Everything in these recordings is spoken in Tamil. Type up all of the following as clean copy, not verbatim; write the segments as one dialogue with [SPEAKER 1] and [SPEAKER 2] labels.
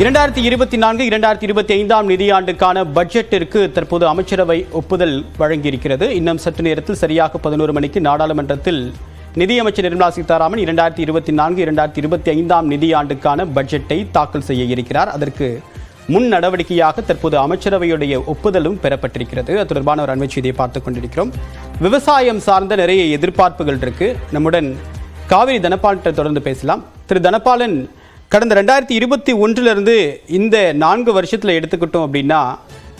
[SPEAKER 1] 2024-2025 நிதியாண்டுக்கான பட்ஜெட்டிற்கு தற்போது அமைச்சரவை ஒப்புதல் வழங்கியிருக்கிறது. இன்னும் சற்று நேரத்தில் சரியாக 11 மணிக்கு நாடாளுமன்றத்தில் நிதியமைச்சர் நிர்மலா சீதாராமன் 2024-2025 நிதியாண்டுக்கான பட்ஜெட்டை தாக்கல் செய்ய இருக்கிறார். அதற்கு முன் நடவடிக்கையாக தற்போது அமைச்சரவையுடைய ஒப்புதலும் பெறப்பட்டிருக்கிறது. அது தொடர்பான ஒரு அண்மை செய்தியை பார்த்துக் கொண்டிருக்கிறோம். விவசாயம் சார்ந்த நிறைய எதிர்பார்ப்புகள் இருக்கு. நம்முடன் காவிரி தனபாலன் தொடர்ந்து பேசலாம். திரு தனபாலன், கடந்த 2021 இந்த 4 வருஷத்தில் எடுத்துக்கிட்டோம் அப்படின்னா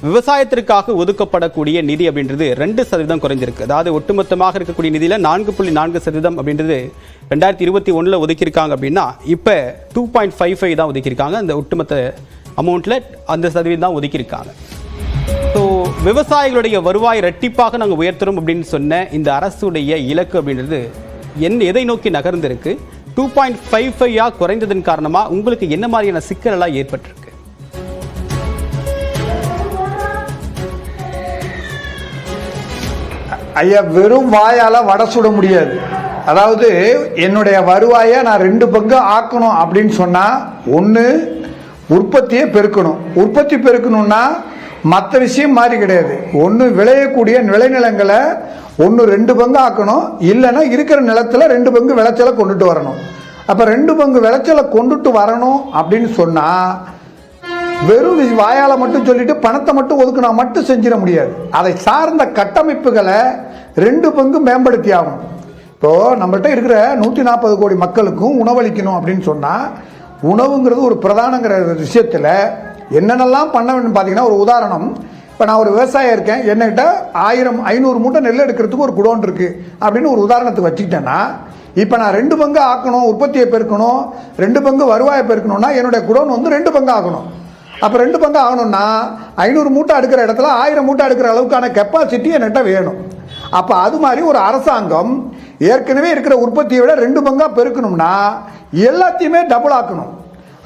[SPEAKER 1] விவசாயத்திற்காக ஒதுக்கப்படக்கூடிய நிதி அப்படின்றது 2% குறைஞ்சிருக்கு. அதாவது ஒட்டுமொத்தமாக இருக்கக்கூடிய நிதியில் 4.4% அப்படின்றது 2021 ஒதுக்கியிருக்காங்க அப்படின்னா இப்போ 2.55 தான் ஒதுக்கியிருக்காங்க. அந்த ஒட்டுமொத்த அமௌண்ட்டில் அந்த சதவீதம் தான் ஒதுக்கியிருக்காங்க. ஸோ விவசாயிகளுடைய வருவாய் இரட்டிப்பாக நாங்கள் உயர்த்துறோம் அப்படின்னு சொன்ன இந்த அரசுடைய இலக்கு அப்படின்றது எதை நோக்கி நகர்ந்திருக்கு? 2.55 குறைந்ததன் காரணமா உங்களுக்கு என்ன மாதிரியான சிக்கல் ஏற்பட்டிருக்கு?
[SPEAKER 2] ஐயா, வெறும் வாயால வடை சுட முடியாது. அதாவது என்னுடைய வருவாயை நான் 2 பங்கு ஆக்கணும் அப்படின்னு சொன்னா, ஒன்று உற்பத்தியை பெருக்கணும். உற்பத்தி பெருக்கணும்னா மற்ற விஷயம் மாதிரி கிடையாது. ஒன்று விளையக்கூடிய விளைநிலங்களை 2 பங்கு ஆக்கணும், இல்லைன்னா இருக்கிற நிலத்துல 2 பங்கு விளைச்சலை கொண்டுட்டு வரணும். அப்ப 2 பங்கு விளைச்சலை கொண்டுட்டு வரணும் அப்படின்னு சொன்னா வெறும் வாயால மட்டும் சொல்லிட்டு பணத்தை மட்டும் ஒதுக்கினா மட்டும் செஞ்சிட முடியாது. அதை சார்ந்த கட்டமைப்புகளை 2 பங்கு மேம்படுத்தி ஆகணும். இப்போ நம்மள்கிட்ட இருக்கிற 140 கோடி மக்களுக்கும் உணவளிக்கணும் அப்படின்னு சொன்னா, உணவுங்கிறது ஒரு பிரதானங்கிற விஷயத்துல என்னென்னலாம் பண்ண வேண்டும் பார்த்தீங்கன்னா, ஒரு உதாரணம். இப்போ நான் ஒரு விவசாயம் இருக்கேன், என்கிட்ட 500 மூட்டை நெல் எடுக்கிறதுக்கு ஒரு குடோன் இருக்கு அப்படின்னு ஒரு உதாரணத்துக்கு வச்சுக்கிட்டேன்னா, இப்போ நான் 2 பங்கு ஆக்கணும், உற்பத்தியை பெருக்கணும், 2 பங்கு வருவாயை பெருக்கணும்னா என்னுடைய குடோன் 2 பங்கு ஆகணும். அப்போ 2 பங்கு ஆகணும்னா 500 மூட்டை எடுக்கிற இடத்துல 1000 மூட்டை எடுக்கிற அளவுக்கான கெப்பாசிட்டி என்கிட்ட வேணும். அப்போ அது மாதிரி ஒரு அரசாங்கம் ஏற்கனவே இருக்கிற உற்பத்தியை விட 2 பங்கா பெருக்கணும்னா எல்லாத்தையுமே டபுள் ஆக்கணும்.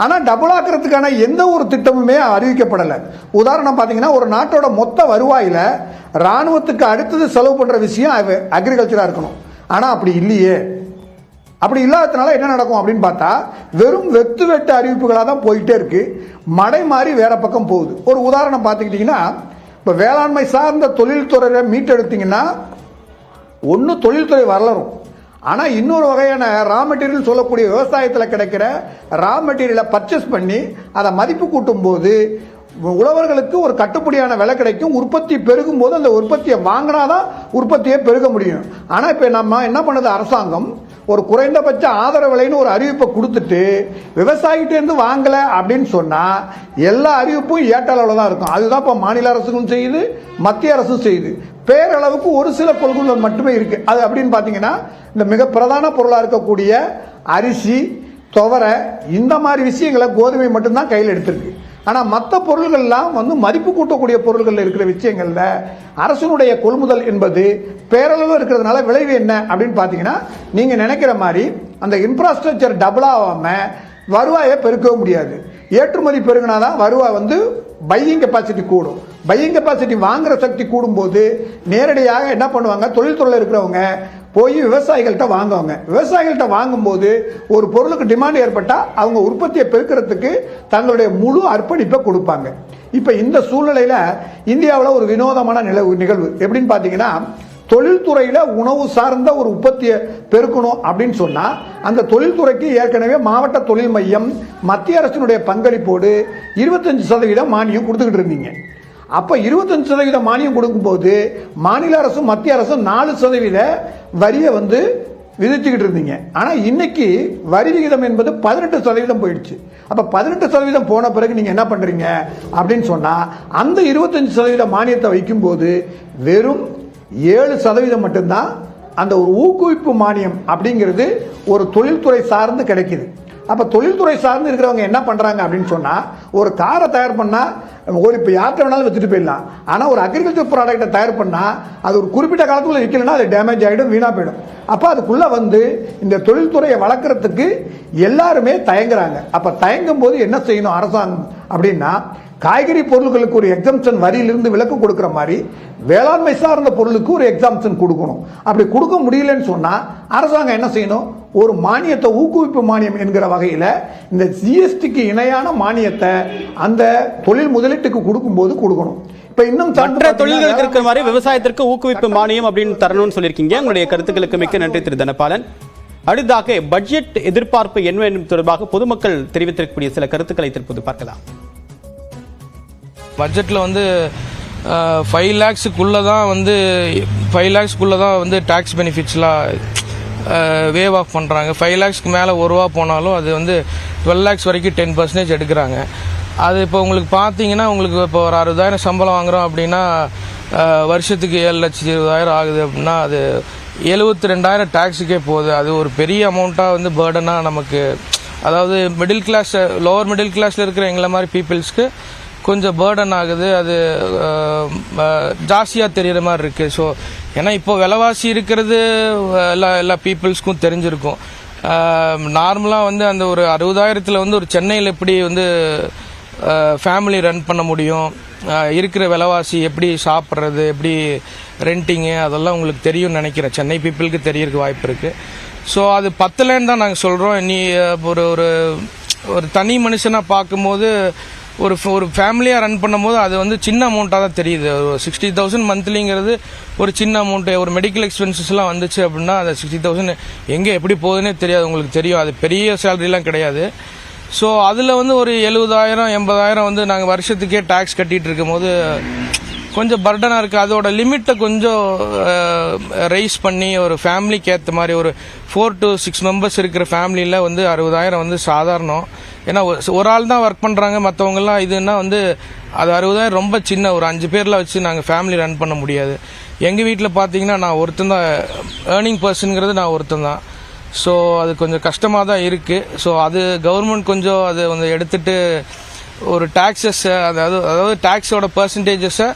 [SPEAKER 2] ஆனால் டபுள் ஆக்கிறதுக்கான எந்த ஒரு திட்டமுமே அறிவிக்கப்படலை. உதாரணம் பார்த்தீங்கன்னா, ஒரு நாட்டோட மொத்த வருவாயில் இராணுவத்துக்கு அடுத்தது செலவு பண்ணுற விஷயம் அக்ரிகல்ச்சராக இருக்கணும். ஆனால் அப்படி இல்லையே. அப்படி இல்லாததுனால என்ன நடக்கும் அப்படின்னு பார்த்தா, வெறும் வெட்டு அறிவிப்புகளாக தான் போயிட்டே இருக்கு. மடை மாறி வேற பக்கம் போகுது. ஒரு உதாரணம் பார்த்துக்கிட்டிங்கன்னா, இப்போ வேளாண்மை சார்ந்த தொழில்துறையை மீட்டெடுத்தீங்கன்னா ஒன்று தொழில்துறை வளரும். ஆனால் இன்னொரு வகையான ரா மெட்டீரியல் சொல்லக்கூடிய விவசாயத்தில் கிடைக்கிற ரா மெட்டீரியலை பர்ச்சேஸ் பண்ணி அதை மதிப்பு கூட்டும் போது உழவர்களுக்கு ஒரு கட்டுப்படியான விலை கிடைக்கும். உற்பத்தி பெருகும் போது அந்த உற்பத்தியை வாங்கினாதான் உற்பத்தியை பெருக முடியும். ஆனால் இப்போ நம்ம என்ன பண்ணுது, அரசாங்கம் ஒரு குறைந்தபட்ச ஆதரவு விலைன்னு ஒரு அறிவிப்பை கொடுத்துட்டு விவசாயிகிட்டேருந்து வாங்கலை அப்படின்னு சொன்னால் எல்லா அறிவிப்பும் ஏற்றளவில் தான் இருக்கும். அதுதான் இப்போ மாநில அரசுகளும் செய்யுது, மத்திய அரசும் செய்யுது. பேரளவுக்கு ஒரு சில கொள்கைகள் மட்டுமே இருக்கு. அது அப்படின்னு பார்த்தீங்கன்னா, இந்த மிக பிரதான பொருளாக இருக்கக்கூடிய அரிசி, துவரை, இந்த மாதிரி விஷயங்களை கோதுமை மட்டும்தான் கையில் எடுத்திருக்கு. ஆனால் மற்ற பொருள்கள்லாம் மதிப்பு கூட்டக்கூடிய பொருள்கள் இருக்கிற விஷயங்கள்ல அரசனுடைய கொள்முதல் என்பது பேரளவு இருக்கிறதுனால விளைவு என்ன அப்படின்னு பார்த்தீங்கன்னா, நீங்கள் நினைக்கிற மாதிரி அந்த இன்ஃப்ராஸ்ட்ரக்சர் டபுள் ஆகாமல் வருவாயை பெருக்கவும் முடியாது. ஏற்றுமதி பெருகினாதான் வருவாய் பையிங் கெப்பாசிட்டி கூடும். பையிங் கெப்பாசிட்டி வாங்குற சக்தி கூடும்போது நேரடியாக என்ன பண்ணுவாங்க, தொழில்துறையில் இருக்கிறவங்க போய் விவசாயிகள்கிட்ட வாங்குவாங்க. விவசாயிகள்கிட்ட வாங்கும்போது ஒரு பொருளுக்கு டிமாண்ட் ஏற்பட்டால் அவங்க உற்பத்தியை பெருக்கிறதுக்கு தங்களுடைய முழு அர்ப்பணிப்பை கொடுப்பாங்க. இப்போ இந்த சூழ்நிலையில் இந்தியாவில் ஒரு வினோதமான நிகழ்வு எப்படின்னு பார்த்தீங்கன்னா, தொழில்துறையில் உணவு சார்ந்த ஒரு உற்பத்தியை பெருக்கணும் அப்படின்னு சொன்னால், அந்த தொழில்துறைக்கு ஏற்கனவே மாவட்ட தொழில் மையம் மத்திய அரசினுடைய பங்களிப்போடு 25% மானியம் கொடுத்துக்கிட்டு இருந்தீங்க. அப்போ 25% மானியம் கொடுக்கும்போது மாநில அரசும் மத்திய அரசும் 4% வரியை விதிச்சுக்கிட்டு இருந்தீங்க. ஆனால் இன்னைக்கு வரி விகிதம் என்பது 18% போயிடுச்சு. அப்போ 18% போன பிறகு நீங்கள் என்ன பண்ணுறீங்க அப்படின்னு சொன்னால், அந்த 25% மானியத்தை வைக்கும்போது வெறும் 7% மட்டும்தான் அந்த ஒரு ஊக்குவிப்பு மானியம் அப்படிங்கிறது ஒரு தொழில்துறை சார்ந்து கிடைக்குது. அப்போ தொழில்துறை சார்ந்து இருக்கிறவங்க என்ன பண்ணுறாங்க அப்படின்னு சொன்னால், ஒரு காரை தயார் பண்ணால் இப்போ யார்கிட்ட வேணாலும் வித்துட்டு போயிடலாம். ஆனால் ஒரு அக்ரிகல்ச்சர் ப்ராடக்டை தயார் பண்ணால் அது ஒரு குறிப்பிட்ட காலத்துக்குள்ள விற்கலன்னா அது டேமேஜ் ஆகிடும், வீணாக போயிடும். அப்போ அதுக்குள்ளே இந்த தொழில்துறையை வளர்க்குறதுக்கு எல்லாருமே தயங்குறாங்க. அப்போ தயங்கும் போது என்ன செய்யணும் அரசாங்கம் அப்படின்னா, காய்கறி பொருட்களுக்கு ஒரு எக்ஸம்ஷன் வரியிலிருந்து விலக்கு கொடுக்கிற மாதிரி வேளாண்மை சார்ந்த பொருளுக்கு ஒரு எக்ஸம்ஷன் கொடுக்கணும். அப்படி கொடுக்க முடியலன்னு சொன்னா அரசாங்கம் என்ன செய்யணும், ஒரு மானியத்தை, ஊக்குவிப்பு மானியம் என்கிற வகையில் இந்த ஜிஎஸ்டிக்கு இணையான மானியத்தை அந்த தொழில் முதலீட்டுக்கு கொடுக்கும்போது கொடுக்கணும். இப்ப இன்னும்
[SPEAKER 1] மற்ற தொழில்களுக்கு இருக்கிற மாதிரி விவசாயத்திற்கு ஊக்குவிப்பு மானியம் அப்படின்னு தரணும்னு சொல்லியிருக்கீங்க. உங்களுடைய கருத்துக்களுக்கு மிக்க நன்றி திரு தனபாலன். அடுத்ததாக பட்ஜெட் எதிர்பார்ப்பு என்ன என்பது தொடர்பாக பொதுமக்கள் தெரிவித்திருக்கக்கூடிய சில கருத்துக்களை தற்போது பார்க்கலாம்.
[SPEAKER 3] பட்ஜெட்டில் வந்து 5 lakhsக்குள்ளே தான் வந்து டேக்ஸ் பெனிஃபிட்ஸ்லாம் வேவ் ஆஃப் பண்ணுறாங்க. 5 lakhsக்கு மேலே ஒரு ரூபா போனாலும் அது வந்து 12 lakhs வரைக்கும் 10% எடுக்கிறாங்க. அது இப்போ உங்களுக்கு பார்த்தீங்கன்னா, உங்களுக்கு இப்போ ஒரு 60,000 சம்பளம் வாங்குகிறோம் அப்படின்னா வருஷத்துக்கு 7,20,000 ஆகுது அப்படின்னா அது 72,000 டேக்ஸுக்கே போகுது. அது ஒரு பெரிய அமௌண்ட்டாக வந்து பேர்டனாக நமக்கு, அதாவது மிடில் கிளாஸ், லோவர் மிடில் கிளாஸில் இருக்கிற எங்களை மாதிரி பீப்புள்ஸ்க்கு கொஞ்சம் பேர்டன் ஆகுது. அது ஜாஸ்தியாக தெரிகிற மாதிரி இருக்குது. ஸோ ஏன்னா இப்போ விலைவாசி இருக்கிறது எல்லா பீப்புள்ஸ்க்கும் தெரிஞ்சிருக்கும். நார்மலாக வந்து அந்த ஒரு 60,000 வந்து ஒரு சென்னையில் எப்படி வந்து ஃபேமிலி ரன் பண்ண முடியும், இருக்கிற விலைவாசி எப்படி சாப்பிட்றது, எப்படி ரெண்டிங்கு, அதெல்லாம் உங்களுக்கு தெரியும்னு நினைக்கிறேன். சென்னை பீப்புளுக்கு தெரியறதுக்கு வாய்ப்பு இருக்குது. ஸோ அது பத்தலைன்னு தான் நாங்கள் சொல்கிறோம். நீ ஒரு தனி மனுஷனாக பார்க்கும்போது, ஒரு ஃபேமிலியாக ரன் பண்ணும்போது அது வந்து சின்ன அமௌண்ட்டாக தான் தெரியுது. 60,000 மந்த்லிங்கிறது ஒரு சின்ன அமௌண்ட்டு. ஒரு மெடிக்கல் எக்ஸ்பென்சஸ்லாம் வந்துச்சு அப்படின்னா அது 60,000 எங்கே எப்படி போகுதுன்னே தெரியாது. உங்களுக்கு தெரியும், அது பெரிய சேலரிலாம் கிடையாது. ஸோ அதில் வந்து ஒரு 70,000 80,000 வந்து நாங்கள் வருஷத்துக்கே டேக்ஸ் கட்டிகிட்டு இருக்கும் போது கொஞ்சம் பர்டனாக இருக்குது. அதோட லிமிட்டை கொஞ்சம் ரைஸ் பண்ணி ஒரு ஃபேமிலிக்கு ஏற்ற மாதிரி ஒரு 4 to 6 members இருக்கிற ஃபேமிலியில் வந்து 60,000 வந்து சாதாரணம். ஏன்னா ஒரு ஆள் தான் ஒர்க் பண்ணுறாங்க, மற்றவங்கலாம் இதுன்னா வந்து அது 60,000 ரொம்ப சின்ன. ஒரு 5 பேரில் வச்சு நாங்கள் ஃபேமிலி ரன் பண்ண முடியாது. எங்கள் வீட்டில் பார்த்தீங்கன்னா நான் ஒருத்தன் தான் ஏர்னிங் பர்சனுங்கிறது, நான் ஒருத்தன் தான். ஸோ அது கொஞ்சம் கஷ்டமாக தான் இருக்குது. ஸோ அது கவர்மெண்ட் கொஞ்சம் அது வந்து எடுத்துட்டு ஒரு டாக்ஸஸ், அதாவது டாக்ஸோட பர்சன்டேஜஸை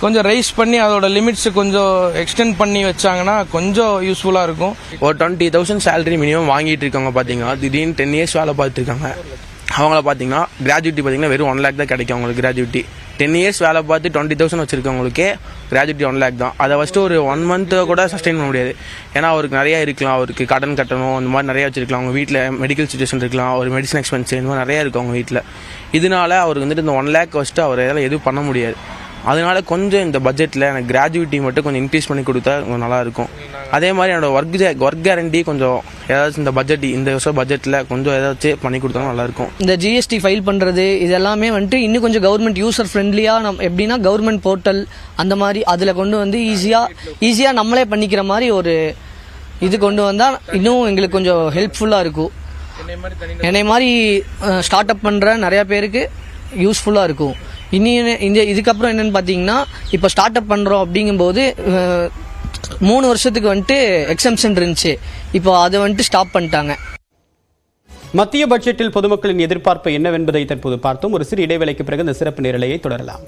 [SPEAKER 3] கொஞ்சம் ரைஸ் பண்ணி அதோட லிமிட்ஸை கொஞ்சம் எக்ஸ்டெண்ட் பண்ணி வச்சாங்கன்னா கொஞ்சம் யூஸ்ஃபுல்லாக இருக்கும்.
[SPEAKER 4] ஒரு 20,000 சேலரி மினிமம் வாங்கிட்டு இருக்காங்க பார்த்தீங்கன்னா, திடீர்னு 10 years வேலை பார்த்துட்டு இருக்காங்க. அவங்கள பார்த்தீங்கன்னா கிராஜுவிட்டி பார்த்தீங்கன்னா வெறும் 1 lakh தான் கிடைக்கும் அவங்களுக்கு கிராஜுவிட்டி. 10 years வேலை பார்த்து 20,000 வச்சிருக்கவங்களுக்கே கிராஜுவிட்டி 1 lakh தான். அதை ஃபஸ்ட்டு ஒரு 1 month கூட சஸ்டெயின் பண்ண முடியாது. ஏன்னா அவருக்கு நிறையா இருக்கலாம், அவருக்கு கடன் கட்டணும், அந்த மாதிரி நிறையா வச்சிருக்கலாம். அவங்க வீட்டில் மெடிக்கல் சுச்சுவேஷன் இருக்கலாம், ஒரு மெடிசன் எக்ஸ்பென்ஸ் இந்த மாதிரி நிறையா இருக்கும் அவங்க வீட்டில். இதனால அவருக்கு வந்துட்டு இந்த 1 lakh வச்சுட்டு அவர் எதுவும் பண்ண முடியாது. அதனால கொஞ்சம் இந்த பட்ஜெட்டில் எனக்கு கிராஜுவிட்டி மட்டும் கொஞ்சம் இன்க்ரீஸ் பண்ணி கொடுத்தா கொஞ்சம் நல்லாயிருக்கும். அதே மாதிரி என்னோட ஒர்க் கேரண்டி கொஞ்சம் ஏதாச்சும் இந்த இந்த வருஷம் பட்ஜெட்டில் கொஞ்சம் ஏதாச்சும் பண்ணி கொடுத்தா நல்லாயிருக்கும்.
[SPEAKER 5] இந்த ஜிஎஸ்டி ஃபைல் பண்ணுறது இது எல்லாமே வந்துட்டு இன்னும் கொஞ்சம் கவர்மெண்ட் யூசர் ஃப்ரெண்ட்லியாக எப்படின்னா கவர்மெண்ட் போர்ட்டல் அந்த மாதிரி அதில் கொண்டு வந்து ஈஸியாக நம்மளே பண்ணிக்கிற மாதிரி ஒரு இது கொண்டு வந்தால் இன்னும் எங்களுக்கு கொஞ்சம் ஹெல்ப்ஃபுல்லாக இருக்கும். என்னை மாதிரி ஸ்டார்ட் அப் பண்ணுற நிறையா பேருக்கு யூஸ்ஃபுல்லாக இருக்கும். இதுக்கப்புறம் என்னன்னு பார்த்தீங்கன்னா, இப்போ ஸ்டார்ட் அப் பண்ணுறோம் அப்படிங்கும்போது 3 வருஷத்துக்கு வந்துட்டு எக்ஸம்ஷன் இருந்துச்சு. இப்போ அதை வந்துட்டு ஸ்டாப் பண்ணிட்டாங்க.
[SPEAKER 1] மத்திய பட்ஜெட்டில் பொதுமக்களின் எதிர்பார்ப்பு என்னவென்பதை தற்போது பார்த்தோம். ஒரு சிறு இடைவேளைக்கு பிறகு இந்த சிறப்பு நேரலையை தொடரலாம்.